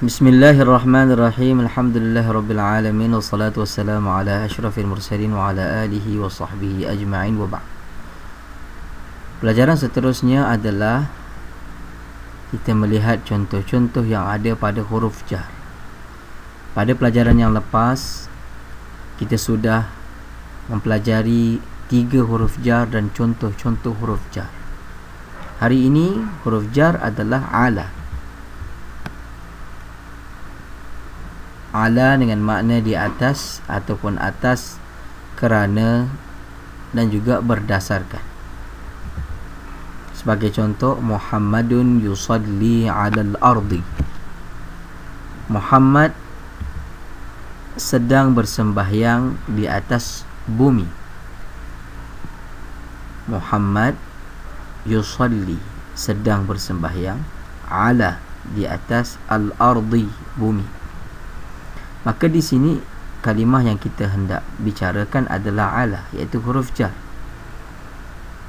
Bismillahirrahmanirrahim. Alhamdulillahirabbil alamin wassalatu wassalamu ala asyrafil mursalin wa ala alihi wa sahbihi ajma'in wa ba'd. Pelajaran seterusnya adalah kita melihat contoh-contoh yang ada pada huruf jar. Pada pelajaran yang lepas kita sudah mempelajari 3 huruf jar dan contoh-contoh huruf jar. Hari ini huruf jar adalah ala. Ala dengan makna di atas ataupun atas, kerana dan juga berdasarkan. Sebagai contoh, Muhammadun yusalli 'alal ardi. Muhammad sedang bersembahyang di atas bumi. Muhammad yusalli, sedang bersembahyang, ala, di atas, al-ardi, bumi. Maka di sini kalimah yang kita hendak bicarakan adalah ala, iaitu huruf jar.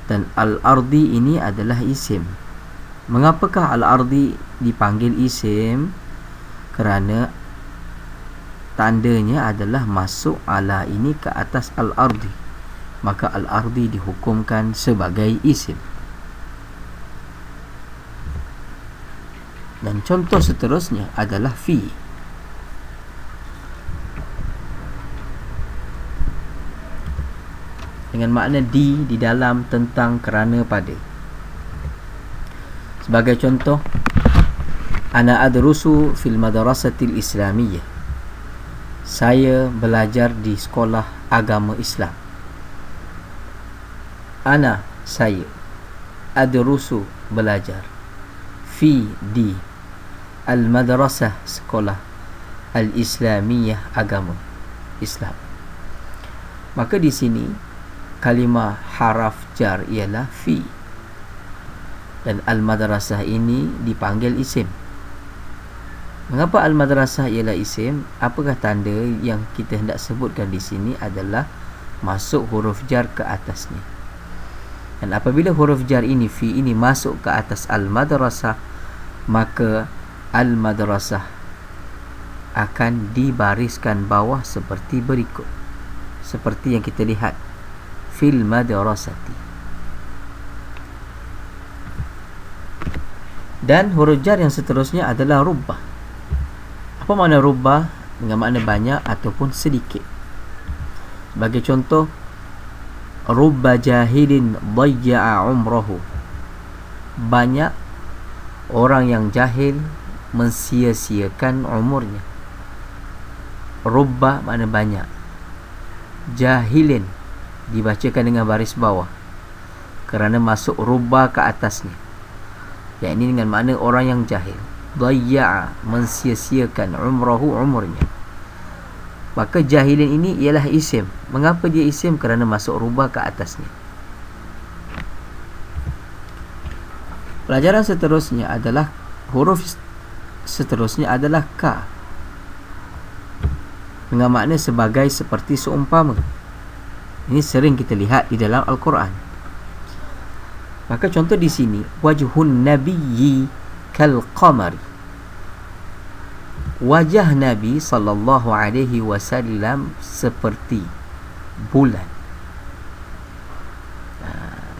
Dan al-ardi ini adalah isim. Mengapakah al-ardi dipanggil isim? Kerana tandanya adalah masuk ala ini ke atas al-ardi. Maka al-ardi dihukumkan sebagai isim. Dan contoh seterusnya adalah fi. Dengan makna di dalam, tentang, kerana, pada. Sebagai contoh, ana adrusu fil madrasatil islamiyah. Saya belajar di sekolah agama Islam. Ana, saya. Adrusu, belajar. Fi, di. Al madrasah, sekolah. Al islamiyah, agama Islam. Maka di sini kalimah haraf jar ialah fi, dan al-madrasah ini dipanggil isim. Mengapa al-madrasah ialah isim? Apakah tanda yang kita hendak sebutkan di sini adalah masuk huruf jar ke atasnya. Dan apabila huruf jar ini, fi ini, masuk ke atas al-madrasah, maka al-madrasah akan dibariskan bawah seperti berikut. Seperti yang kita lihat fil madrasati. Dan huruf jar yang seterusnya adalah rubbah. Apa makna rubbah? Dengan makna banyak ataupun sedikit. Sebagai contoh, rubba jahilin dayya'a umrahu. Banyak orang yang jahil mensia-siakan umurnya. Rubba makna banyak. Jahilin dibacakan dengan baris bawah kerana masuk rubba ke atasnya, yakni dengan makna orang yang jahil. Dayya'a, mensia-siakan, umrahu, umurnya. Maka jahilin ini ialah isim. Mengapa dia isim? Kerana masuk rubba ke atasnya. Pelajaran seterusnya adalah huruf seterusnya adalah ka, dengan makna sebagai, seperti, seumpama. Ini sering kita lihat di dalam Al-Quran. Maka contoh di sini, wajhun nabiyyi kal qamari. Wajah Nabi sallallahu alaihi wasallam seperti bulan.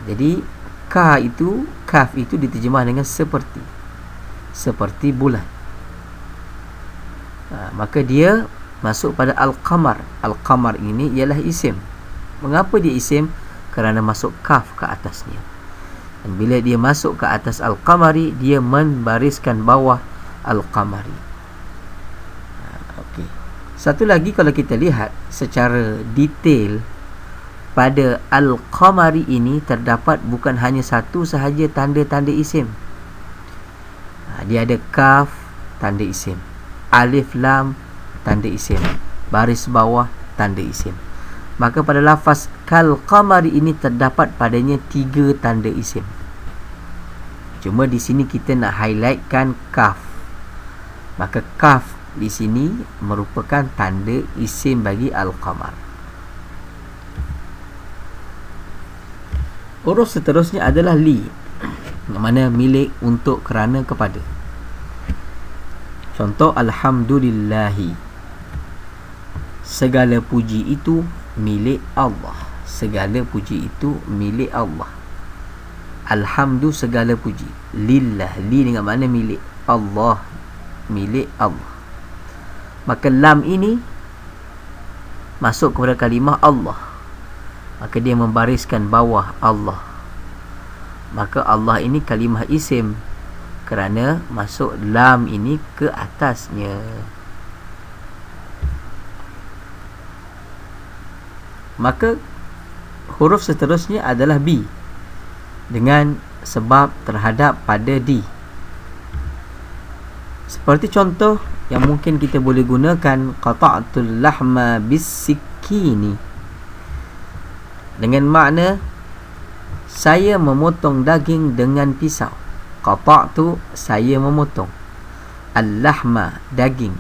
Jadi kaf itu diterjemah dengan seperti. Seperti bulan. Maka dia masuk pada al-qamar. Al-qamar ini ialah isim. Mengapa dia isim? Kerana masuk kaf ke atasnya. Dan bila dia masuk ke atas al-qamari, dia membariskan bawah al-qamari. Okey. Satu lagi, kalau kita lihat secara detail, pada al-qamari ini terdapat bukan hanya satu sahaja tanda-tanda isim. Dia ada kaf, tanda isim. Alif lam, tanda isim. Baris bawah, tanda isim. Maka pada lafaz kal qamari ini terdapat padanya 3 tanda isim. Cuma di sini kita nak highlightkan kaf. Maka kaf di sini merupakan tanda isim bagi al-qamar. Huruf seterusnya adalah li, yang mana milik, untuk, kerana, kepada. Contoh, alhamdulillahi, segala puji itu milik Allah. Segala puji itu milik Allah. Alhamdu, segala puji. Lillah, li dengan makna milik. Allah, milik Allah. Maka lam ini masuk kepada kalimah Allah, maka dia membariskan bawah Allah. Maka Allah ini kalimah isim kerana masuk lam ini ke atasnya. Maka huruf seterusnya adalah bi dengan sebab terhadap pada di. Seperti contoh yang mungkin kita boleh gunakan, qata'tul lahma bis-sikini, dengan makna saya memotong daging dengan pisau. Qata'tu, saya memotong. Al-lahma, daging.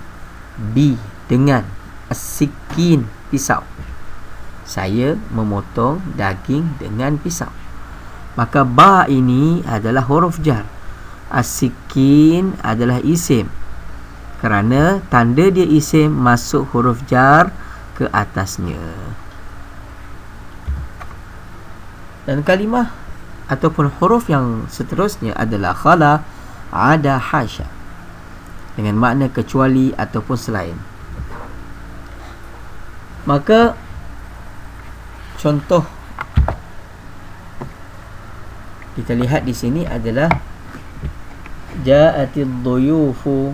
Bi, dengan. As-sikin, pisau. Saya memotong daging dengan pisau. Maka ba ini adalah huruf jar. As-sikin adalah isim kerana tanda dia isim, masuk huruf jar ke atasnya. Dan kalimah ataupun huruf yang seterusnya adalah khala, ada, hasya, dengan makna kecuali ataupun selain. Maka contoh kita lihat di sini adalah ja'atid duyufu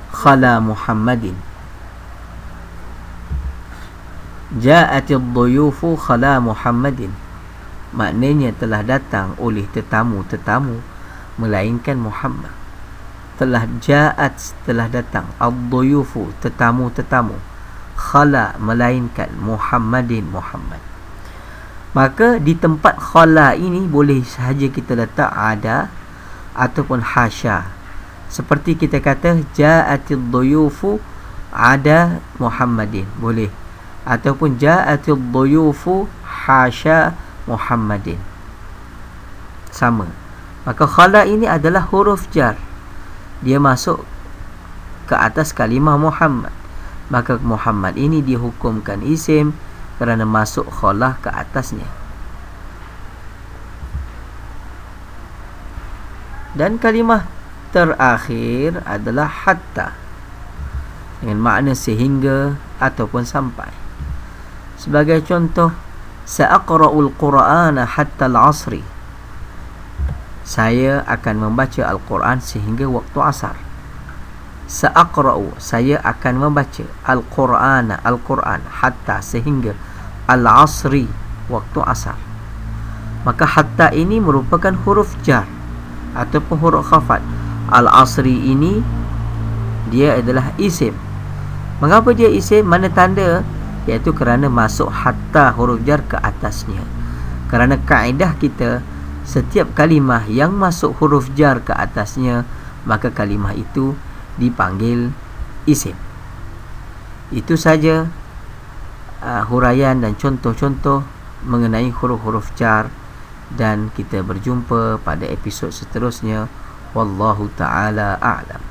khala Muhammadin. Ja'atid duyufu khala Muhammadin, maknanya telah datang oleh tetamu-tetamu melainkan Muhammad. Telah ja'at, telah datang, ad-duyufu, tetamu-tetamu, khala, melainkan, Muhammadin, Muhammad. Maka di tempat khala ini boleh sahaja kita letak ada ataupun hasya. Seperti kita kata ja'atid duyufu ada Muhammadin, boleh. Ataupun ja'atid duyufu hasya Muhammadin, sama. Maka khala ini adalah huruf jar, dia masuk ke atas kalimah Muhammad. Maka Muhammad ini dihukumkan isim kerana masuk khala ke atasnya. Dan kalimah terakhir adalah hatta, dengan makna sehingga ataupun sampai. Sebagai contoh, sa'aqra'ul Qur'ana hatta al-'asri, saya akan membaca Al-Quran sehingga waktu asar. Sa'aqra'u, saya akan membaca Al-Qur'ana, Al-Quran, hatta, sehingga, al-'asri, waktu asar. Maka hatta ini merupakan huruf jar ataupun huruf khafat. Al-'asri ini dia adalah isim. Mengapa dia isim? Mana tanda? Iaitu kerana masuk hatta, huruf jar, ke atasnya. Kerana kaedah kita, setiap kalimah yang masuk huruf jar ke atasnya, maka kalimah itu dipanggil isim. Itu saja huraian dan contoh-contoh mengenai huruf-huruf jar, dan kita berjumpa pada episod seterusnya. Wallahu ta'ala a'lam.